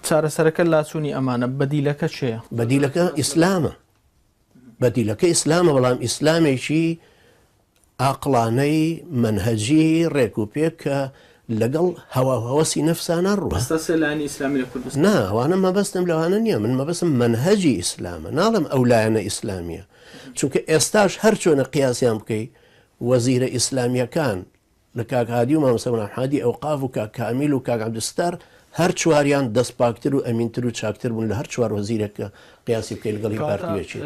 چارەسەرەکە لاچوونی ئەمانە بەدیلەکە چێە؟ بەدیلەکە ئیسلامە. بەدیلەکە ئیسلامە، بەڵام ئیسلامێکی عاقڵانەی منهەجی ڕێکوپێک کە لەگەڵ هەواهەوەسی نەفسانە ڕوە. نا ئەوانە مەبەستم لەوانە نییە، من مەبەستم منهەجی ئیسلامە، ناڵم ئەو لایەنە ئیسلامیە. چونکە ئێستاش هەر چۆنە قیاسیان بکەی وەزیرە ئیسلامیەکان لە کاک هادی و مامۆستا محەممەدی ئەوقاف و کاک کامیل و کاک عەبدولستار هەر چواریان دەستپاکتر و ئەمینتر و چاکتر بوون لە هەر چوار وەزیرێکە قیاسی بکەی لەگەڵی پارتیەکێت.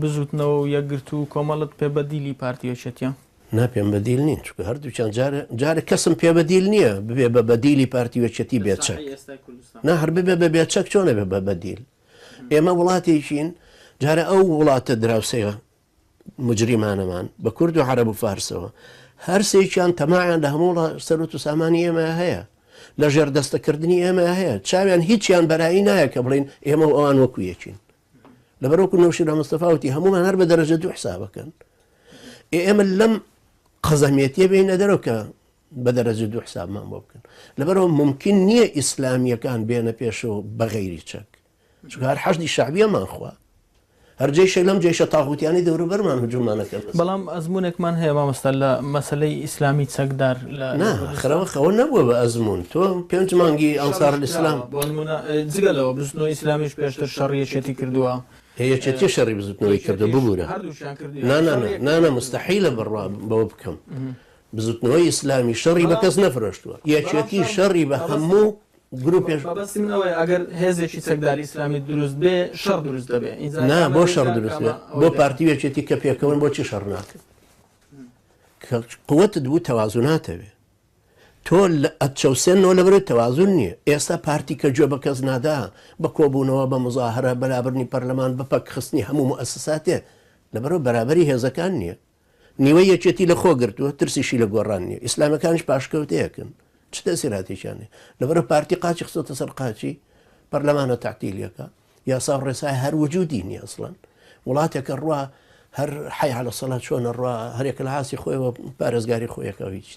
بزوتنەوە و یەکگرت و کۆمەڵت پێ بەدیلی پارتیەکێتیە؟ نا پێم بەدیل نین، چونکە هەردووچیان جارە کەسم پێ بەدیل نییە ببێ بە بەدیلی پارتیوەچەتی بێچەک. نا هەر ببێ بە بێچەک چۆنە بێ بە بەدیل. ئێمە وڵاتێکین، جارە ئەو وڵاتە دراوسەیە مجریمانەمان بە کورد و عەرەب و فارسەوە هەر سێکیان تەماعیان لە هەموو سەرۆت و سامانی ئێمە هەیە، لە ژێردەستەکردنی ئێمە هەیە، چاویان هیچیان بەرایی نایە کە بڵین ئێمە و ئەوان وەکو یەکین. لەبەرەوەکو نەوشیرە مستەفاوتی هەمومان هەر بە دەرەجە دوو حسابەکەن. ئێمە لەم قەزەمیەتیە بینە دەرەوە کە بە دەرەجە دوو حسابمان بۆ بکەن. لەبەرەوە ممکن نییە ئیسلامیەکان بێنە پێشەوە بە غەیری چەک، چونکە هەر حەشدی شەعبیەمان خوا، هەر جێشێک لەم جێشە تاغوتیانی دەوروبەرمان هجوومانەکە. بەڵام ئەزمونێکمان هەیە مامۆستا لە مەسەلەی ئیسلامی چەکدار خەرەوە خەوە نەبووە بە ئەزمون. تۆ پێنج مانگی ئەنسار الئیسلام جگەلەوە بزنەوەی ئیسلامیش پێشتر شەڕیەکێتی کردووە، هەیەکێتی شەڕی بزوتنەوەی کردو ببوورە. نانە مستەحیلە بڕوا بەوە بکەم. بزوتنەوەی ئیسلامی شەڕی بە کەس نەفرۆشتووە، یەکێتی شەڕی بە هەموو گروپێش. بەبەستیمەوەی ئەگەر هێزێکی چەکداری ئیسلامی دروست بێ شەڕ دروست دەبێ. نا بۆ شەڕ دروست بێ، بۆ پارتیوێکێتی کە پێکەون بۆچی شەڕ ناکرد؟ کە قووەتت بوو تەوازوناتەوێ، تۆ ئەچەوسێنەوە لەبەرەوەی تەوازون نییە. ئێستا پارتی کە گوێ بە کەس نادا بە کۆبوونەوە بە مزاهرە بەرابرنی پەرلەمان بە پەکخستنی هەموو مؤسساتێ لەبەرەوە بەرابەری هێزەکان نییە. نیوەی یەکێتی لە خۆ گرتووە، ترسیشی لە گۆڕان نییە. ئیسلامەکانش پاشکەوتەیەکن، چ تەسیراتێکیانێ لەبەرەوە پارتی قاچی خستۆتە سەر قاچی پەرلەمانە تەعتیلیەکە، یاسا و ڕێسای هەر وجودی نییە ئەسڵەن. وڵاتێکە ڕوا هەر حەی عەلە سەڵات چۆنە ڕوا هەرێکە لە حاسی خۆیەوە پارێزگاری خۆیەکە هیچ